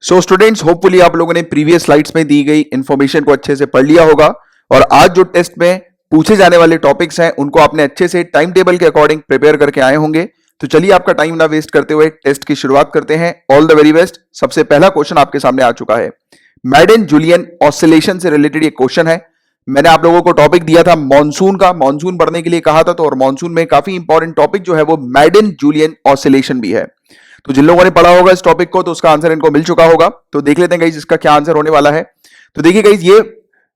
So students, hopefully आप लोगों ने प्रीवियस स्लाइड्स में दी गई इंफॉर्मेशन को अच्छे से पढ़ लिया होगा और आज जो टेस्ट में पूछे जाने वाले टॉपिक्स हैं उनको आपने अच्छे से टाइम टेबल के अकॉर्डिंग प्रिपेयर करके आए होंगे। तो चलिए आपका टाइम ना वेस्ट करते हुए टेस्ट की शुरुआत करते हैं। All the very best. सबसे पहला क्वेश्चन आपके सामने आ चुका है। मैडन जूलियन ऑसिलेशन से रिलेटेड ये क्वेश्चन है। मैंने आप लोगों को टॉपिक दिया था मॉनसून का, मॉनसून पढ़ने के लिए कहा था, तो और मॉनसून में काफी इंपॉर्टेंट टॉपिक जो है वो मैडन जूलियन ऑसिलेशन भी है। तो जिन लोगों ने पढ़ा होगा इस टॉपिक को तो उसका आंसर इनको मिल चुका होगा। तो देख लेते हैं गाइस इसका क्या आंसर होने वाला है। तो देखिए गाइस, ये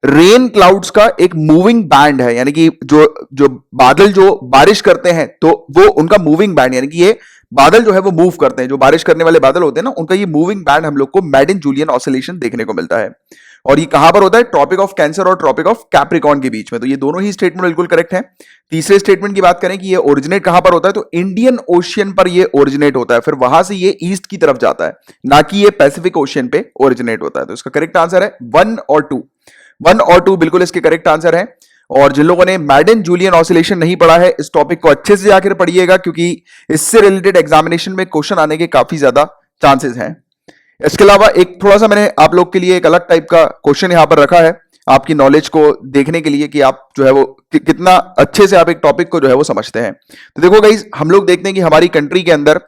रेन क्लाउड्स का एक मूविंग बैंड है, यानी कि जो जो बादल जो बारिश करते हैं तो वो उनका मूविंग बैंड, यानी कि ये बादल जो है वो मूव करते हैं, जो बारिश करने वाले बादल होते हैं ना, उनका ये मूविंग बैंड हम लोग को मैडन जूलियन ऑसिलेशन देखने को मिलता है। और ये कहां पर होता है? ट्रॉपिक ऑफ कैंसर और ट्रॉपिक ऑफ कैप्रिकॉर्न के बीच में। तो ये दोनों ही स्टेटमेंट बिल्कुल करेक्ट है। तीसरे स्टेटमेंट की बात करें कि ये ओरिजिनेट कहां पर होता है, तो इंडियन ओशियन पर ये ओरिजिनेट होता है, फिर वहां से ये ईस्ट की तरफ जाता है, ना कि ये पैसिफिक ओशियन पे ओरिजिनेट होता है। तो इसका करेक्ट आंसर है 1 और 2। 1 और 2 बिल्कुल इसके करेक्ट आंसर है। और जिन लोगों ने मैडन जूलियन ऑसिलेशन नहीं पढ़ा है, इस टॉपिक को अच्छे से जाकर पढ़िएगा, क्योंकि इससे रिलेटेड एग्जामिनेशन में क्वेश्चन आने के काफी ज्यादा चांसेस हैं। इसके अलावा एक थोड़ा सा मैंने आप लोग के लिए एक अलग टाइप का क्वेश्चन यहां पर रखा है, आपकी नॉलेज को देखने के लिए कि आप जो है वो कितना अच्छे से आप एक टॉपिक को जो है वो समझते हैं। तो देखो गाइस, हम लोग देखते हैं कि हमारी कंट्री के अंदर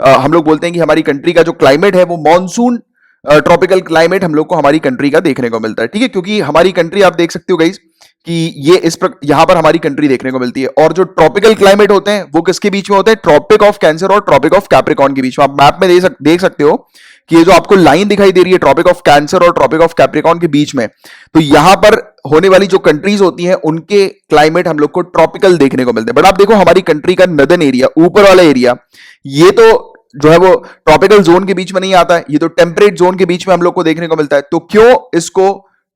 हम लोग बोलते हैं कि हमारी कंट्री का जो क्लाइमेट है वो मॉनसून ट्रॉपिकल क्लाइमेट हम लोग को हमारी कंट्री का देखने को मिलता है। ठीक है, क्योंकि हमारी कंट्री आप देख सकते हो गाइस कि ये यहां पर हमारी कंट्री देखने को मिलती है। और जो ट्रॉपिकल क्लाइमेट होते हैं वो किसके बीच में होते हैं? ट्रॉपिक ऑफ कैंसर और ट्रॉपिक ऑफ कैप्रिकॉर्न के बीच में। आप मैप में देख सकते हो कि ये जो आपको लाइन दिखाई दे रही है ट्रॉपिक ऑफ कैंसर और ट्रॉपिक ऑफ कैप्रिकॉर्न के बीच में, तो यहां पर होने वाली जो कंट्रीज होती हैं उनके क्लाइमेट हम लोग को ट्रॉपिकल देखने को मिलते हैं। बट आप देखो हमारी कंट्री का नदर्न एरिया, ऊपर वाला एरिया, ये तो जो है वो ट्रॉपिकल जोन के बीच में नहीं आता है, ये तो टेम्परेट जोन के बीच में हम लोग को देखने को मिलता है। तो क्यों इसको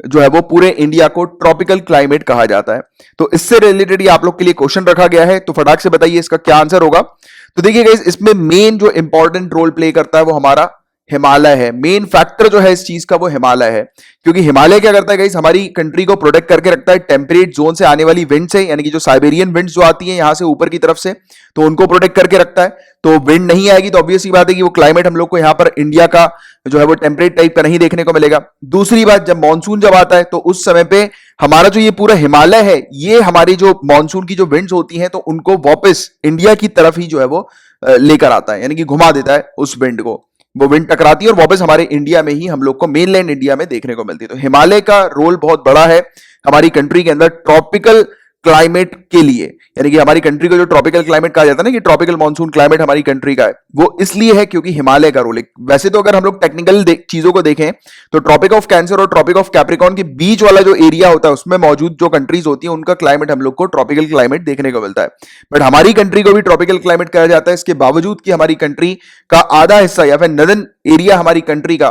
जो है वो पूरे इंडिया को ट्रॉपिकल क्लाइमेट कहा जाता है? तो इससे रिलेटेड ये आप लोग के लिए क्वेश्चन रखा गया है। तो फटाक से बताइए इसका क्या आंसर होगा। तो देखिए गाइस, इसमें मेन जो इंपॉर्टेंट रोल प्ले करता है वो हमारा हिमालय है। मेन फैक्टर जो है इस चीज का वो हिमालय है, क्योंकि हिमालय क्या करता है गाइस, हमारी कंट्री को प्रोटेक्ट करके रखता है टेम्परेट जोन से आने वाली विंड से, यानी कि जो साइबेरियन विंड्स जो आती हैं यहां से ऊपर की तरफ से, तो उनको प्रोटेक्ट करके रखता है। तो विंड नहीं आएगी तो ऑब्वियस सी बात है कि वो क्लाइमेट हम लोग को यहां पर इंडिया का जो है वो टेम्परेट टाइप का नहीं देखने को मिलेगा। दूसरी बात, जब मानसून जब आता है तो उस समय पे हमारा जो ये पूरा हिमालय है, ये हमारी जो मानसून की जो विंड्स होती हैं तो उनको वापस इंडिया की तरफ ही जो है वो लेकर आता है, यानी कि घुमा देता है उस विंड को। वो विंड टकराती है और वापस हमारे इंडिया में ही हम लोग को, मेनलैंड इंडिया में देखने को मिलती है। तो हिमालय का रोल बहुत बड़ा है हमारी कंट्री के अंदर ट्रॉपिकल क्लाइमेट के लिए, यानी कि हमारी कंट्री को जो ट्रॉपिकल क्लाइमेट कहा जाता है ना, कि ट्रॉपिकल मॉनसून क्लाइमेट हमारी कंट्री का है, वो इसलिए है क्योंकि हिमालय का रोल है। वैसे तो अगर हम लोग टेक्निकल चीजों को देखें तो ट्रॉपिक ऑफ कैंसर और ट्रॉपिक ऑफ कैप्रिकॉर्न के बीच वाला जो एरिया होता है उसमें मौजूद जो कंट्रीज होती है उनका क्लाइमेट हम लोग को ट्रॉपिकल क्लाइमेट देखने को मिलता है। बट हमारी कंट्री को भी ट्रॉपिकल क्लाइमेट कहा जाता है, इसके बावजूद कि हमारी कंट्री का आधा हिस्सा या फिर नदर्न एरिया हमारी कंट्री का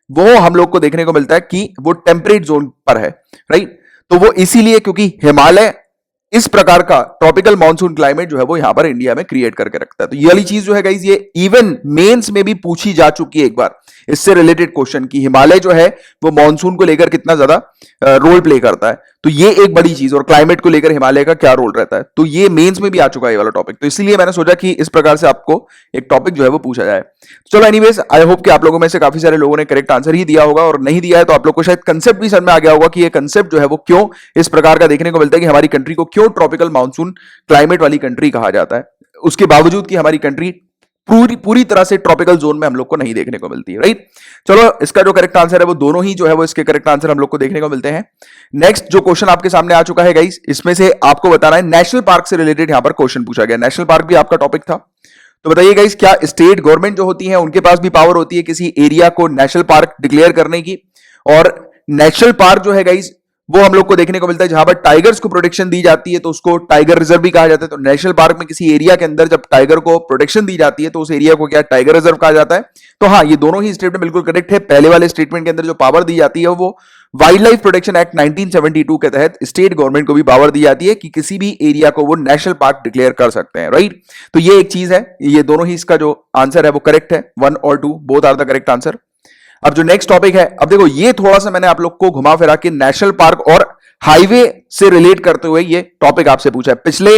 वो हम लोग को देखने को मिलता है कि वो टेम्परेट जोन पर है, राइट। तो वो इसीलिए क्योंकि हिमालय इस प्रकार का ट्रॉपिकल मॉनसून क्लाइमेट जो है वो यहां पर इंडिया में क्रिएट करके रखता है। तो ये वाली चीज जो है गाइस, ये इवन मेंस में भी पूछी जा चुकी है एक बार इससे रिलेटेड क्वेश्चन, कि हिमालय जो है वो मॉनसून को लेकर कितना ज्यादा रोल प्ले करता है। तो ये एक बड़ी चीज, और क्लाइमेट को लेकर हिमालय का क्या रोल रहता है, तो ये मेंस में भी आ चुका है ये वाला टॉपिक। तो इसलिए मैंने सोचा कि इस प्रकार से आपको एक टॉपिक जो है वो पूछा जाए। चलो एनीवेज, आई होप कि आप लोगों में से काफी सारे लोगों ने करेक्ट आंसर ही दिया होगा, और नहीं दिया है तो आप लोग को शायद कंसेप्ट भी समझ में आ गया होगा कि ये कंसेप्ट जो है वो क्यों इस प्रकार का देखने को मिलता है, कि हमारी कंट्री को क्यों ट्रॉपिकल मॉनसून क्लाइमेट वाली कंट्री कहा जाता है, उसके बावजूद कि हमारी कंट्री पूरी तरह से ट्रॉपिकल जोन में हम लोग को नहीं देखने को मिलती है, राइट। चलो, इसका जो करेक्ट आंसर है वो दोनों ही जो है वो इसके करेक्ट आंसर हम लोग को देखने को मिलते हैं। नेक्स्ट जो क्वेश्चन आपके सामने आ चुका है गाइस, इसमें से आपको बताना है नेशनल पार्क से रिलेटेड यहां पर क्वेश्चन पूछा गया। नेशनल पार्क भी आपका टॉपिक था, तो बताइए गाइस, क्या स्टेट गवर्नमेंट जो होती है उनके पास भी पावर होती है किसी एरिया को नेशनल पार्क डिक्लेयर करने की? और नेशनल पार्क जो है गाइस वो हम लोग को देखने को मिलता है जहां पर टाइगर्स को प्रोटेक्शन दी जाती है तो उसको टाइगर रिजर्व भी कहा जाता है। तो नेशनल पार्क में किसी एरिया के अंदर जब टाइगर को प्रोटेक्शन दी जाती है तो उस एरिया को क्या टाइगर रिजर्व कहा जाता है। तो हाँ, ये दोनों ही स्टेटमेंट बिल्कुल करेक्ट है। पहले वाले स्टेटमेंट के अंदर जो पावर दी जाती है वो वाइल्ड लाइफ प्रोटेक्शन एक्ट 1972 के तहत स्टेट गवर्नमेंट को भी पावर दी जाती है कि किसी भी एरिया को वो नेशनल पार्क डिक्लेयर कर सकते हैं, राइट। तो ये एक चीज है, ये दोनों ही इसका जो आंसर है वो करेक्ट है। 1 और 2 both are the correct answer. अब जो नेक्स्ट टॉपिक है, अब देखो ये थोड़ा सा मैंने आप लोग को घुमा फिरा के नेशनल पार्क और हाईवे से रिलेट करते हुए ये टॉपिक आपसे पूछा है। पिछले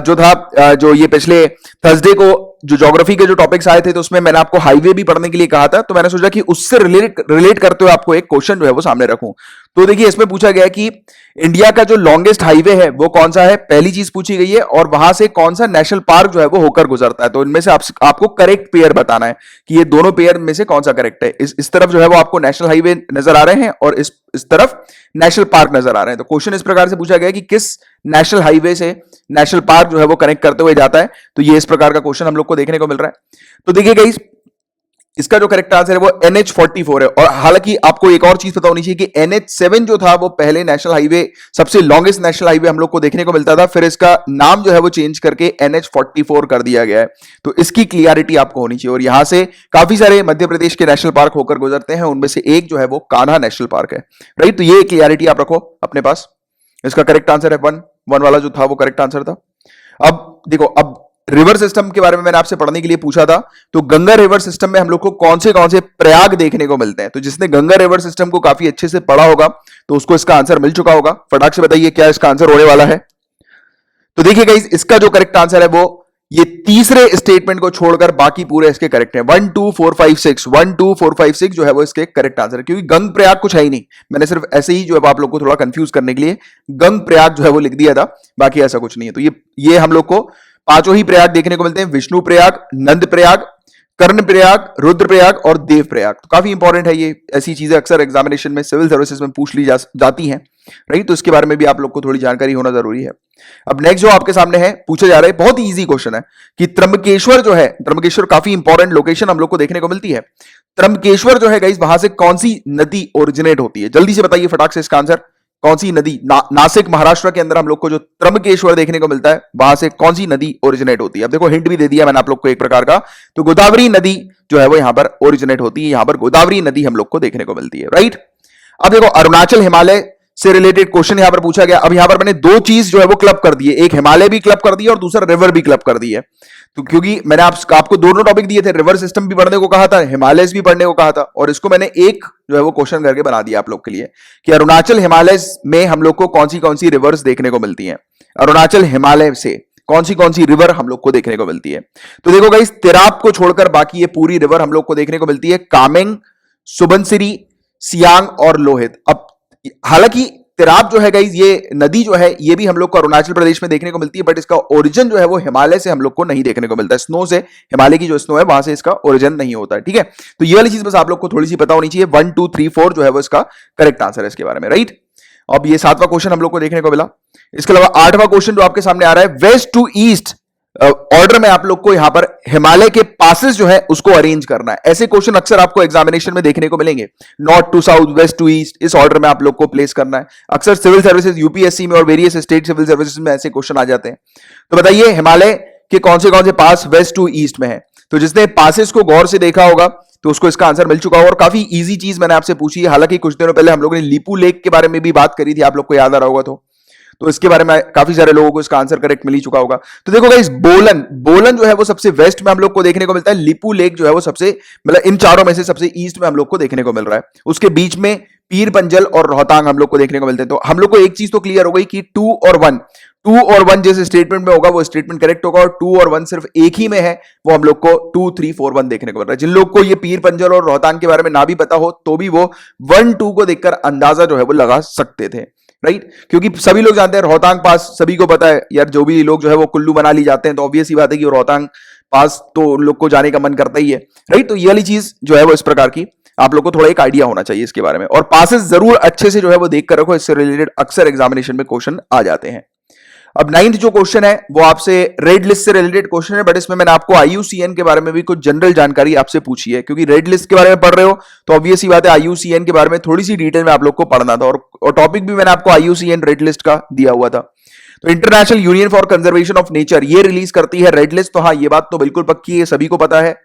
जो था, जो ये पिछले थर्सडे को जो ज्योग्राफी के जो टॉपिक्स आए थे तो उसमें मैंने आपको हाईवे भी पढ़ने के लिए कहा था, तो मैंने सोचा कि उससे रिलेट करते हुए आपको एक क्वेश्चन जो है वो सामने रखूं। तो देखिए इसमें पूछा गया कि इंडिया का जो लॉन्गेस्ट हाईवे है वो कौन सा है, पहली चीज पूछी गई है, और वहां से कौन सा नेशनल पार्क जो है वो होकर गुजरता है। तो इनमें से आपको करेक्ट पेयर बताना है कि ये दोनों पेयर में से कौन सा करेक्ट है। इस तरफ जो है वो आपको नेशनल हाईवे नजर आ रहे हैं और इस तरफ नेशनल पार्क नजर आ रहे हैं। तो क्वेश्चन इस प्रकार से पूछा गया कि किस नेशनल हाईवे से नेशनल पार्क जो है वो कनेक्ट करते हुए जाता है। तो ये इस प्रकार का क्वेश्चन हम लोग को देखने को मिल रहा है। तो देखिए गाइस, इसका जो करेक्ट आंसर है वो NH44 है। और हालांकि आपको एक और चीज पता होनी चाहिए कि NH7 जो था वो पहले नेशनल हाईवे, सबसे लॉन्गेस्ट नेशनल हाईवे हम लोग को देखने को मिलता था, फिर इसका नाम जो है वो चेंज करके NH44 कर दिया गया है। तो इसकी क्लियरिटी आपको होनी चाहिए। और यहां से काफी सारे मध्य प्रदेश के नेशनल पार्क होकर गुजरते हैं, उनमें से एक जो है वो कान्हा नेशनल पार्क है, राइट। तो ये क्लियरिटी आप रखो अपने पास। इसका करेक्ट आंसर है वन वाला जो था वो करेक्ट आंसर था। अब देखो, अब रिवर सिस्टम के बारे में मैंने आपसे पढ़ने के लिए पूछा था, तो गंगा रिवर सिस्टम में हम लोग को कौन से प्रयाग देखने को मिलते हैं। तो जिसने गंगा रिवर सिस्टम को काफी अच्छे से पढ़ा होगा तो उसको इसका आंसर मिल चुका होगा। फटाक से बताइए क्या इसका आंसर होने वाला है। तो देखिए गाइस, इसका जो करेक्ट आंसर है वो ये तीसरे स्टेटमेंट को छोड़कर बाकी पूरे इसके करेक्ट हैं। 1 2 4 5 6 1 2 4 5 6 जो है वो इसके करेक्ट आंसर है, क्योंकि गंग प्रयाग कुछ है ही नहीं। मैंने सिर्फ ऐसे ही जो है आप लोग को थोड़ा कंफ्यूज करने के लिए गंग प्रयाग जो है वो लिख दिया था, बाकी ऐसा कुछ नहीं है। तो ये हम लोग को पांचों ही प्रयाग देखने को मिलते हैं, विष्णु प्रयाग, नंद प्रयाग, कर्ण प्रयाग, रुद्र प्रयाग और देव प्रयाग। तो काफी इंपॉर्टेंट है ये, ऐसी चीजें अक्सर एग्जामिनेशन में सिविल सर्विसेज में पूछ ली जाती हैं, राइट। तो इसके बारे में भी आप लोग को थोड़ी जानकारी होना जरूरी है। अब नेक्स्ट जो आपके सामने है पूछा जा रहा है, बहुत ही इजी क्वेश्चन है कि त्र्यंबकेश्वर जो है, त्र्यंबकेश्वर काफी इंपॉर्टेंट लोकेशन हम लोग को देखने को मिलती है। त्र्यंबकेश्वर जो है गाइस, वहां से कौन सी नदी ओरिजिनेट होती है, जल्दी से बताइए फटाक से इसका आंसर। कौन सी नदी, नासिक महाराष्ट्र के अंदर हम लोग को जो त्र्यंबकेश्वर देखने को मिलता है, वहां से कौन सी नदी ओरिजिनेट होती है। अब देखो हिंट भी दे दिया मैंने आप लोग को एक प्रकार का, तो गोदावरी नदी जो है वो यहां पर ओरिजिनेट होती है, यहां पर गोदावरी नदी हम लोग को देखने को मिलती है, राइट। अब देखो अरुणाचल हिमालय से रिलेटेड क्वेश्चन यहां पर पूछा गया। अब यहां पर मैंने दो चीज जो है वो क्लब कर दी है, एक हिमालय भी क्लब कर दी है और दूसरा रिवर भी क्लब कर दी है। तो क्योंकि मैंने आपको दोनों टॉपिक दिए थे, रिवर सिस्टम भी पढ़ने को कहा था, हिमालयस भी पढ़ने को कहा था, और इसको मैंने एक जो है वो क्वेश्चन करके बना दिया आप लोग के लिए कि अरुणाचल हिमालय में हम लोग को कौन सी रिवर्स देखने को मिलती हैं। अरुणाचल हिमालय से कौन सी रिवर हम लोग को देखने को मिलती है। तो देखो गाइस, तिराप को छोड़कर बाकी ये पूरी रिवर हम लोग को देखने को मिलती है, कामेंग, सुबनसिरी, सियांग और लोहित। अब हालांकि तिराप जो है गाइस, ये नदी जो है ये भी हम लोग को अरुणाचल प्रदेश में देखने को मिलती है, बट इसका ओरिजिन जो है वो हिमालय से हम लोग को नहीं देखने को मिलता है। स्नो से, हिमालय की जो स्नो है वहां से इसका ओरिजिन नहीं होता है, ठीक है। तो ये वाली चीज बस आप लोग को थोड़ी सी पता होनी चाहिए। 1 2 3 4 जो है वो इसका करेक्ट आंसर है इसके बारे में, राइट। अब ये 7वां क्वेश्चन हम लोग को देखने को मिला। इसके अलावा 8वां क्वेश्चन जो आपके सामने आ रहा है, वेस्ट टू ईस्ट ऑर्डर में आप लोग को यहां पर हिमालय के पासेस जो है उसको अरेंज करना है। ऐसे क्वेश्चन अक्सर आपको एग्जामिनेशन में देखने को मिलेंगे, north to south, west to east, इस ऑर्डर में आप लोग को प्लेस करना है। अक्सर सिविल सर्विसेज, यूपीएससी में और वेरियस स्टेट सिविल सर्विसेज में ऐसे क्वेश्चन आ जाते हैं। तो बताइए हिमालय के कौन से पास वेस्ट टू ईस्ट में है। तो जिसने पासेस को गौर से देखा होगा तो उसको इसका आंसर मिल चुका होगा। और काफी इजी चीज मैंने आपसे पूछी है, हालांकि कुछ दिनों पहले हम लोगों ने लिपू लेक के बारे में भी बात करी थी, आप लोग को याद आ रहा होगा। तो इसके बारे में काफी सारे लोगों को इसका आंसर करेक्ट मिल ही चुका होगा। तो देखो गाइस, बोलन जो है वो सबसे वेस्ट में हम लोग को देखने को मिलता है, लिपू लेक जो है वो सबसे, मतलब इन चारों में से सबसे ईस्ट में हम लोग को देखने को मिल रहा है। उसके बीच में पीर पंजल और रोहतांग हम लोग को देखने को मिलते हैं। तो हम लोग को एक चीज तो क्लियर हो गई कि 2 और 1 जिस स्टेटमेंट में होगा वो स्टेटमेंट करेक्ट होगा, और 2 और 1 सिर्फ एक ही में है, वो हम लोग को 2 3 4 1 देखने को मिल रहा है। जिन लोग को ये पीर पंजल और रोहतांग के बारे में ना भी पता हो तो भी वो 1 2 को देखकर अंदाजा जो है वो लगा सकते थे, राइट। क्योंकि सभी लोग जानते हैं रोहतांग पास, सभी को पता है यार, जो भी लोग जो है वो कुल्लू मनाली जाते हैं तो ऑब्वियस ही बात है कि रोहतांग पास तो उन लोग को जाने का मन करता ही है, राइट। तो ये वाली चीज जो है वो इस प्रकार की आप लोग को थोड़ा एक आइडिया होना चाहिए इसके बारे में, और पासेस जरूर अच्छे से जो है वो देख कर रखो, इससे रिलेटेड अक्सर एग्जामिनेशन में क्वेश्चन आ जाते हैं। अब 9th जो क्वेश्चन है वो आपसे रेड लिस्ट से रिलेटेड क्वेश्चन है, बट इसमें मैंने आपको IUCN के बारे में भी कुछ जनरल जानकारी आपसे पूछी है, क्योंकि रेड लिस्ट के बारे में पढ़ रहे हो तो ऑब्वियस ही बात है IUCN के बारे में थोड़ी सी डिटेल में आप लोग को पढ़ना था, और टॉपिक भी मैंने आपको IUCN रेड लिस्ट का दिया हुआ था। तो international union for conservation of nature ये रिलीज करती है रेड लिस्ट, तो हाँ ये बात तो बिल्कुल पक्की है, सभी को पता है।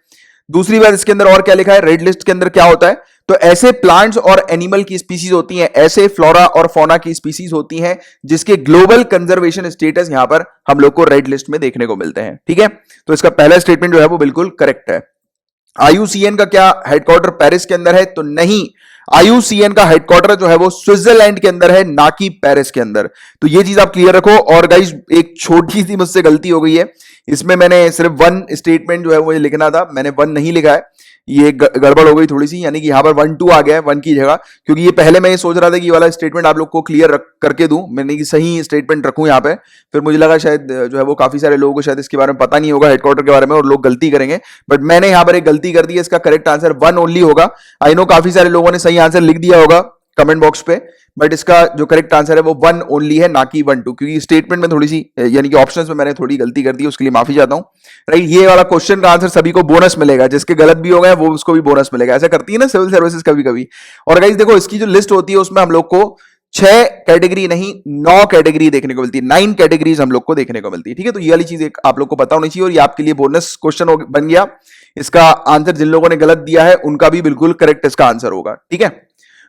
दूसरी बात इसके अंदर और क्या लिखा है, रेड लिस्ट के अंदर क्या होता है, तो ऐसे प्लांट्स और एनिमल की स्पीसीज होती हैं, ऐसे फ्लोरा और फौना की स्पीसीज होती हैं जिसके ग्लोबल कंजर्वेशन स्टेटस यहां पर हम लोग को रेड लिस्ट में देखने को मिलते हैं, ठीक है। तो इसका पहला स्टेटमेंट जो है वो बिल्कुल करेक्ट है। IUCN का क्या हेडक्वार्टर पेरिस के अंदर है, तो नहीं, आईयूसीएन का हेडक्वार्टर जो है वो स्विट्जरलैंड के अंदर है, ना कि पेरिस के अंदर। तो ये चीज आप क्लियर रखो। और गाइस एक छोटी सी मुझसे गलती हो गई है, इसमें मैंने सिर्फ वन स्टेटमेंट जो है मुझे लिखना था, मैंने वन नहीं लिखा है, ये गड़बड़ हो गई थोड़ी सी, यानी कि यहाँ पर 1-2 आ गया है वन की जगह, क्योंकि ये पहले मैं ये सोच रहा था कि ये वाला स्टेटमेंट आप लोग को क्लियर करके दूं, मैंने कि सही स्टेटमेंट रखूं यहाँ पे। फिर मुझे लगा शायद जो है वो काफी सारे लोगों को शायद इसके बारे में पता नहीं होगा, हेडक्वार्टर के बारे में, और लोग गलती करेंगे, बट मैंने यहाँ पर एक गलती कर दी है। इसका करेक्ट आंसर वन ओनली होगा। आई नो काफी सारे लोगों ने सही आंसर लिख दिया होगा कमेंट बॉक्स पे, बट इसका जो करेक्ट आंसर है वो वन ओनली है, ना कि 1-2, क्योंकि स्टेटमेंट में थोड़ी सी यानी कि ऑप्शंस में मैंने थोड़ी गलती कर दी, उसके लिए माफी चाहता हूं। राइट, ये वाला क्वेश्चन का आंसर सभी को बोनस मिलेगा, जिसके गलत भी हो गए वो उसको भी बोनस मिलेगा। ऐसा करती है ना सिविल सर्विसेज कभी कभी। और गाइस देखो, इसकी जो लिस्ट होती है उसमें हम लोग को 6 कैटेगरी नहीं 9 कैटेगरी देखने को मिलती है, 9 कैटेगरीज हम लोग को देखने को मिलती है। ठीक है, तो ये वाली चीज एक आप लोग को पता होनी चाहिए, और ये आपके लिए बोनस क्वेश्चन बन गया। इसका आंसर जिन लोगों ने गलत दिया है उनका भी बिल्कुल करेक्ट इसका आंसर होगा। ठीक है,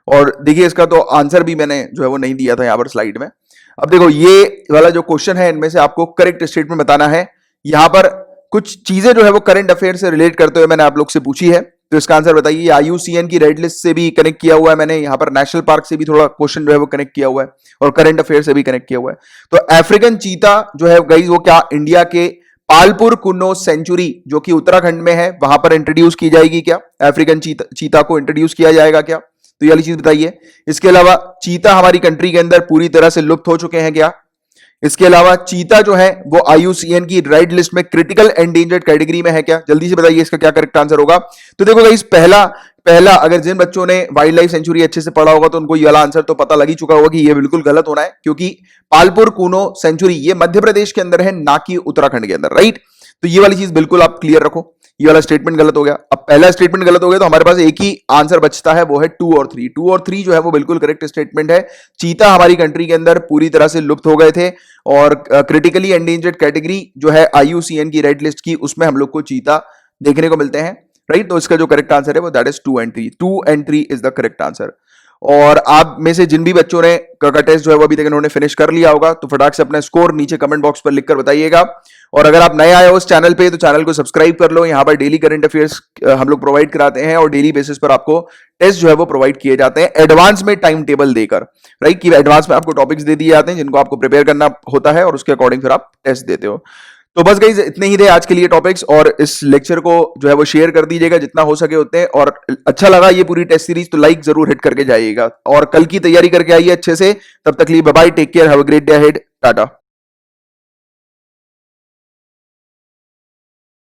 और देखिए इसका तो आंसर भी मैंने जो है वो नहीं दिया था यहाँ पर स्लाइड में। अब देखो ये वाला जो क्वेश्चन है, इनमें से आपको करेक्ट स्टेटमेंट बताना है। यहाँ पर कुछ चीजें जो है वो करंट अफेयर से रिलेट करते हुए मैंने आप लोग से पूछी है, तो इसका आंसर बताइए। आईयूसीएन की रेड लिस्ट से भी कनेक्ट किया हुआ है मैंने, यहाँ पर नेशनल पार्क से भी थोड़ा क्वेश्चन जो है वो कनेक्ट किया हुआ है, और करंट अफेयर से भी कनेक्ट किया हुआ है। तो अफ्रीकन चीता जो है गाइस वो क्या इंडिया के पालपुर कुनो सेंचुरी जो कि उत्तराखंड में है वहां पर इंट्रोड्यूस की जाएगी क्या? अफ्रीकन चीता को इंट्रोड्यूस किया जाएगा क्या? तो ये वाली चीज बताइए। इसके अलावा चीता हमारी कंट्री के अंदर पूरी तरह से लुप्त हो चुके हैं क्या? इसके अलावा चीता जो है वो आईयूसीएन की रेड लिस्ट में क्रिटिकल एंडेंजर्ड कैटेगरी में है क्या? जल्दी से बताइए इसका क्या करेक्ट आंसर होगा। तो देखो गाइस, पहला अगर जिन बच्चों ने वाइल्ड लाइफ सेंचुरी अच्छे से पढ़ा होगा तो उनको ये वाला आंसर तो पता लग ही चुका होगा कि ये बिल्कुल गलत होना है, क्योंकि पालपुर कुनो सेंचुरी ये मध्य प्रदेश के अंदर है, ना कि उत्तराखंड के अंदर। राइट, तो ये वाली चीज बिल्कुल आप क्लियर रखो। ये वाला स्टेटमेंट गलत हो गया। अब पहला स्टेटमेंट गलत हो गया तो हमारे पास एक ही आंसर बचता है, वो है 2 और 3। 2 और 3 जो है वो बिल्कुल करेक्ट स्टेटमेंट है। चीता हमारी कंट्री के अंदर पूरी तरह से लुप्त हो गए थे, और क्रिटिकली एंडेंजर्ड कैटेगरी जो है आईयूसीएन की रेड लिस्ट की, उसमें हम लोग को चीता देखने को मिलते हैं। राइट, तो इसका जो करेक्ट आंसर है वो that is 2 and 3। 2 and 3 is the correct answer. और आप में से जिन भी बच्चों ने का टेस्ट जो है वो अभी तक इन्होंने फिनिश कर लिया होगा, तो फटाक से अपना स्कोर नीचे कमेंट बॉक्स पर लिखकर बताइएगा। और अगर आप नए आए हो उस चैनल पे तो चैनल को सब्सक्राइब कर लो। यहाँ पर डेली करंट अफेयर्स हम लोग प्रोवाइड कराते हैं, और डेली बेसिस पर आपको टेस्ट जो है वो प्रोवाइड किए जाते हैं एडवांस में टाइम टेबल देकर। राइट, कि एडवांस में आपको टॉपिक्स दे दिए जाते हैं जिनको आपको प्रिपेयर करना होता है, और उसके अकॉर्डिंग फिर आप टेस्ट देते हो। तो बस गाइस इतने ही थे आज के लिए टॉपिक्स, और इस लेक्चर को जो है वो शेयर कर दीजिएगा जितना हो सके उतने। और अच्छा लगा ये पूरी टेस्ट सीरीज तो लाइक जरूर हिट करके जाइएगा, और कल की तैयारी करके आइए अच्छे से। तब तक लिए bye bye, take care, have a great day ahead, Tata.